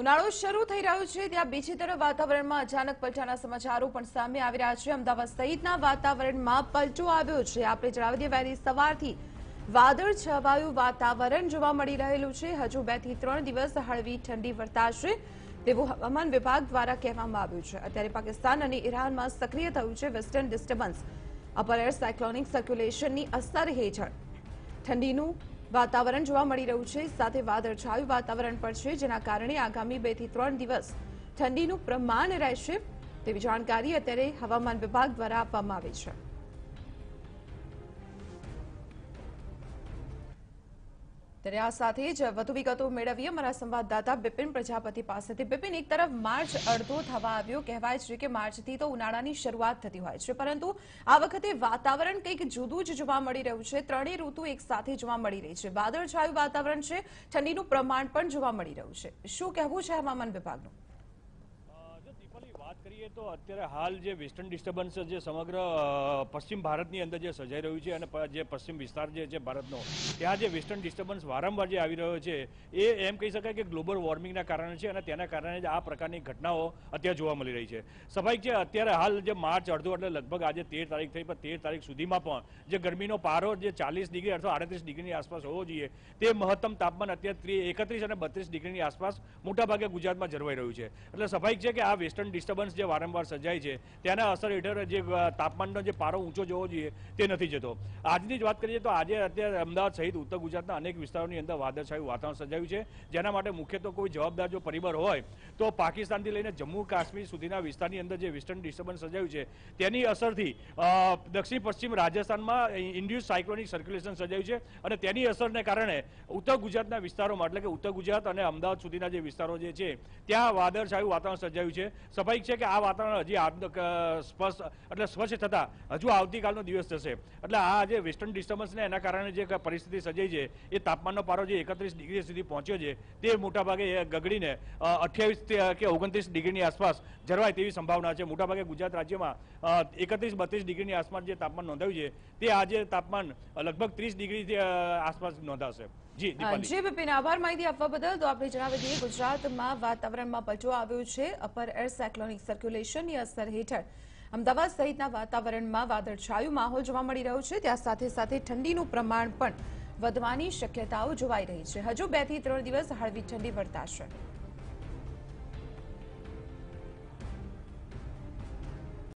ઉનાળો શરૂ થઈ રહ્યો છે ત્યાં બીજી તરફ વાતાવરણમાં અચાનક પલટાના સમાચારો પણ સામે આવી રહ્યા છે। અમદાવાદ સહિતના વાતાવરણમાં પલટો આવ્યો છે। આપણે જણાવી દઈએ વહેલી સવારથી વાદળ છવાયું વાતાવરણ જોવા મળી રહેલું છે। હજુ 2 થી 3 દિવસ હળવી ઠંડી વર્તાશે તેવું હવામાન વિભાગ દ્વારા કહેવામાં આવ્યું છે। અત્યારે પાકિસ્તાન અને ઈરાનમાં સક્રિય થયું છે western disturbance. Upper air cyclonic સર્ક્યુલેશનની અસર હેઠળ ઠંડીનું વાતાવરણ જોવા મળી રહ્યું છે। સાથે વાદળછાયું વાતાવરણ પણ છે જેના કારણે આગામી 2 થી 3 દિવસ ઠંડીનું પ્રમાણ રહેશે તેવી જાણકારી અત્યારે હવામાન વિભાગ દ્વારા આપવામાં આવી છે। ત્યારે આ સાથે જ વધુ વિગતો મેળવીએ અમારા સંવાદદાતા બિપિન પ્રજાપતિ પાસેથી। બિપિન, એક તરફ માર્ચ અડધો થવા આવ્યો, કહેવાય છે કે માર્ચથી તો ઉનાળાની શરૂઆત થતી હોય છે, પરંતુ આ વખતે વાતાવરણ કંઈક જુદું જ જોવા મળી રહ્યું છે। ત્રણેય ઋતુ એક સાથે જોવા મળી રહી છે, વાદળછાયું વાતાવરણ છે, ઠંડીનું પ્રમાણ પણ જોવા મળી રહ્યું છે। શું કહેવું છે હવામાન વિભાગનું? વાત કરીએ તો અત્યારે હાલ જે વેસ્ટર્ન ડિસ્ટર્બન્સ જે સમગ્ર પશ્ચિમ ભારતની અંદર જે સર્જાઈ રહ્યું છે અને જે પશ્ચિમ વિસ્તાર જે છે ભારતનો, ત્યાં જે વેસ્ટર્ન ડિસ્ટર્બન્સ વારંવાર જે આવી રહ્યો છે એ એમ કહી શકાય કે ગ્લોબલ વોર્મિંગના કારણે છે અને તેના કારણે જ આ પ્રકારની ઘટનાઓ અત્યારે જોવા મળી રહી છે। સ્વાભાવિક છે અત્યારે હાલ જે માર્ચ અડધો એટલે લગભગ આજે 13 તારીખ થઈ, પણ 13 તારીખ સુધીમાં પણ જે ગરમીનો પારો જે 40 ડિગ્રી અથવા 38 ડિગ્રીની આસપાસ હોવો જોઈએ તે મહત્તમ તાપમાન અત્યારે 31 અને 32 ડિગ્રીની આસપાસ મોટાભાગે ગુજરાતમાં જળવાઈ રહ્યું છે। એટલે સ્વાભાવિક છે કે આ વેસ્ટર્ન ડિસ્ટર્બન્સ જે વારંવાર સર્જાય છે તેના અસર હેઠળ જે તાપમાનનો જે પારો ઊંચો જવો જોઈએ તે નથી જતો। આજની જ વાત કરીએ તો આજે અત્યારે અમદાવાદ સહિત ઉત્તર ગુજરાતના અનેક વિસ્તારોની અંદર વાદળછાયું વાતાવરણ સર્જાયું છે, જેના માટે મુખ્ય તો કોઈ જવાબદાર જો પરિબળ હોય તો પાકિસ્તાનથી લઈને જમ્મુ કાશ્મીર સુધીના વિસ્તારની અંદર જે વેસ્ટર્ન ડિસ્ટર્બન્સ સર્જાયું છે તેની અસરથી દક્ષિણ પશ્ચિમ રાજસ્થાનમાં ઇન્ડ્યુસ સાયક્લોનિક સર્ક્યુલેશન સર્જાયું છે અને તેની અસરને કારણે ઉત્તર ગુજરાતના વિસ્તારોમાં એટલે કે ઉત્તર ગુજરાત અને અમદાવાદ સુધીના જે વિસ્તારો જે છે ત્યાં વાદળછાયું વાતાવરણ સર્જાયું છે। સ્વાભાવિક છે કે આ વાતાવરણ હજી સ્વચ્છ થતા હજુ આવતીકાલનો દિવસ જશે, એટલે આ જે વેસ્ટર્ન ડિસ્ટર્બન્સને એના કારણે જે પરિસ્થિતિ સર્જાઈ છે એ તાપમાનનો પારો જે 31 ડિગ્રી સુધી પહોંચ્યો છે તે મોટાભાગે ગગડીને 28 કે 29 ડિગ્રીની આસપાસ જળવાય તેવી સંભાવના છે। મોટાભાગે ગુજરાત રાજ્યમાં 31-32 ડિગ્રીની આસપાસ જે તાપમાન નોંધાયું છે તે આજે તાપમાન લગભગ 30 ડિગ્રી આસપાસ નોંધાશે। જી બિપિન, આભાર માહિતી આપવા બદલ। તો આપણે જણાવી દઈએ ગુજરાતમાં વાતાવરણમાં પલટો આવ્યો છે। અપર એર સાયક્લોનિક સર્ક્યુલેશનની અસર હેઠળ અમદાવાદ સહિતના વાતાવરણમાં વાદળછાયું માહોલ જોવા મળી રહ્યો છે, ત્યાં સાથે સાથે ઠંડીનું પ્રમાણ પણ વધવાની શક્યતાઓ જોવાઈ રહી છે। હજુ 2 થી 3 દિવસ હળવી ઠંડી વર્તાશે।